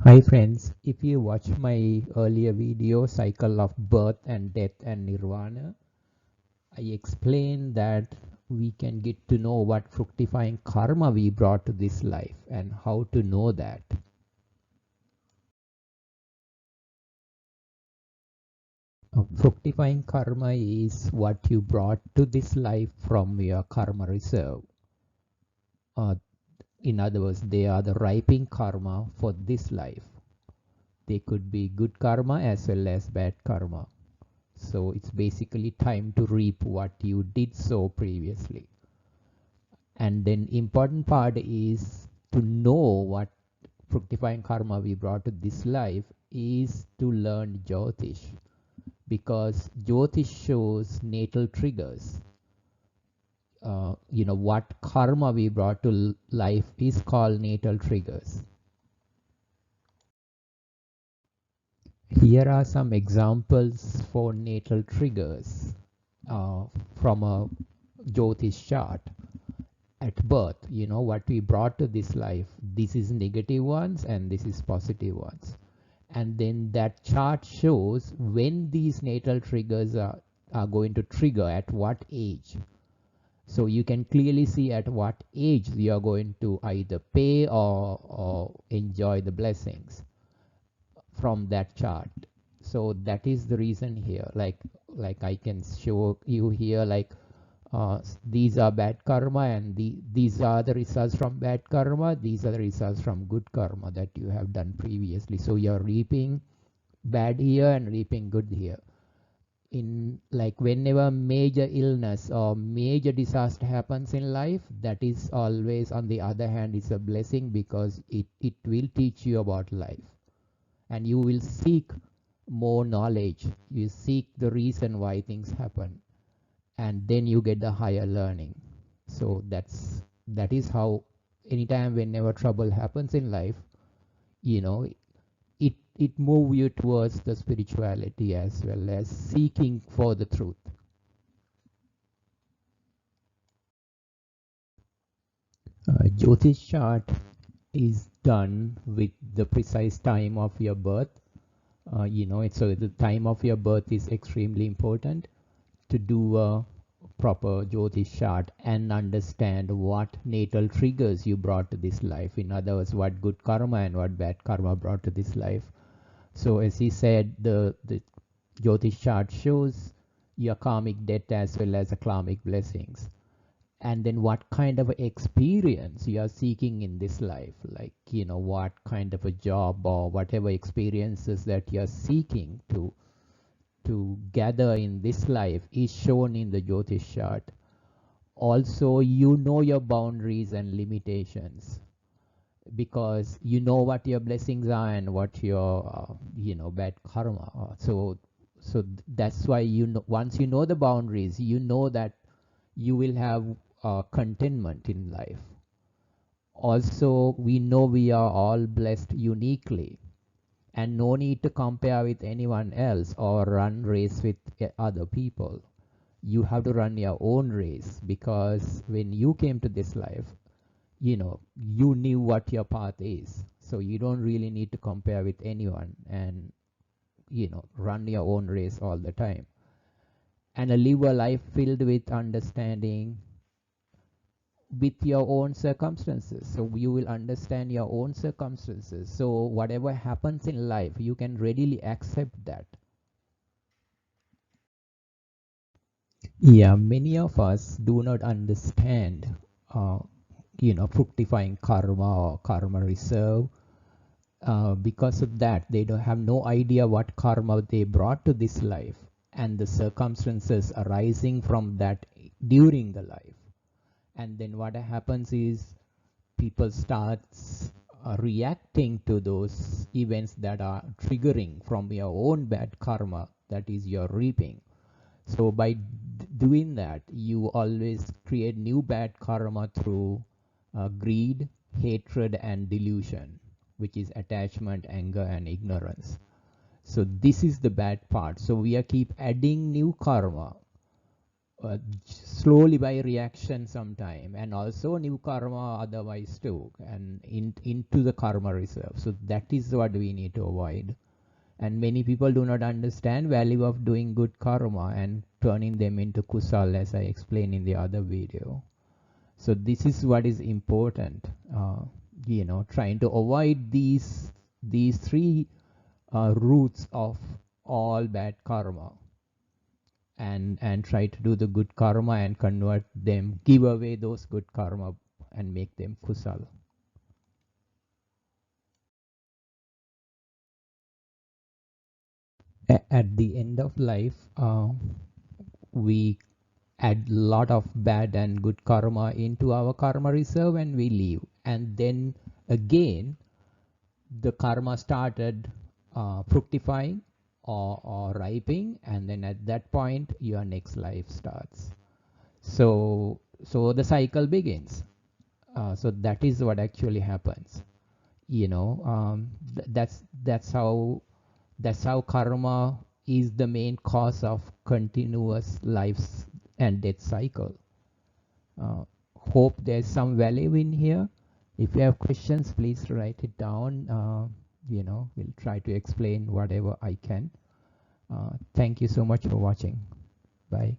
Hi friends, if you watch my earlier video, Cycle of Birth and Death and Nirvana, I explained that we can get to know what fructifying karma we brought to this life and how to know that. Fructifying karma is what you brought to this life from your karma reserve. Uh, in other words, they are the ripening karma for this life. They could be good karma as well as bad karma. So it's basically time to reap what you did so previously. And then important part is to know what fructifying karma we brought to this life is to learn Jyotish, because Jyotish shows natal triggers. What karma we brought to life is called natal triggers. Here are some examples for natal triggers from a Jyotish chart. At birth, what we brought to this life, this is negative ones and this is positive ones. And then that chart shows when these natal triggers are going to trigger at what age. So you can clearly see at what age you are going to either pay or enjoy the blessings from that chart. So that is the reason here, like I can show you here, like these are bad karma, and these are the results from bad karma, these are the results from good karma that you have done previously. So you're reaping bad here and reaping good here. In like whenever major illness or major disaster happens in life, that is always, on the other hand, is a blessing, because it will teach you about life, and you will seek more knowledge, you seek the reason why things happen, and then you get the higher learning. So that is how, anytime whenever trouble happens in life, you know it moves you towards the spirituality as well as seeking for the truth. Jyotish chart is done with the precise time of your birth. So the time of your birth is extremely important to do a proper Jyotish chart and understand what natal triggers you brought to this life. In other words, what good karma and what bad karma brought to this life. So as he said, the Jyotish chart shows your karmic debt as well as the karmic blessings. And then what kind of experience you are seeking in this life, like what kind of a job or whatever experiences that you are seeking to gather in this life is shown in the Jyotish chart. Also, you know your boundaries and limitations, because you know what your blessings are and what your bad karma are. That's why, once you know the boundaries, you know that you will have contentment in life. Also, we know we are all blessed uniquely, and no need to compare with anyone else or run race with other people. You have to run your own race, because when you came to this life, you knew what your path is, so you don't really need to compare with anyone, and run your own race all the time, and live a life filled with understanding with your own circumstances. So you will understand your own circumstances, so whatever happens in life, you can readily accept that. Yeah, many of us do not understand uh, fructifying karma or karma reserve. Because of that, they don't have no idea what karma they brought to this life and the circumstances arising from that during the life. And then what happens is, people starts reacting to those events that are triggering from your own bad karma, that is your reaping. So by doing that, you always create new bad karma through greed, hatred, and delusion, which is attachment, anger, and ignorance. So this is the bad part. So we are keep adding new karma slowly by reaction sometime, and also new karma otherwise too, and into the karma reserve. So that is what we need to avoid. And many people do not understand value of doing good karma and turning them into kusal, as I explained in the other video. So this is what is important. Trying to avoid these three roots of all bad karma, and try to do the good karma and convert them, give away those good karma and make them kusal. At the end of life, we add lot of bad and good karma into our karma reserve and we leave, and then again the karma started fructifying or ripening, and then at that point your next life starts. So the cycle begins. So that is what actually happens. That's how karma is the main cause of continuous lives and death cycle. uh, Hope there's some value in here. If you have questions, please write it down. We'll try to explain whatever I can. Thank you so much for watching. Bye.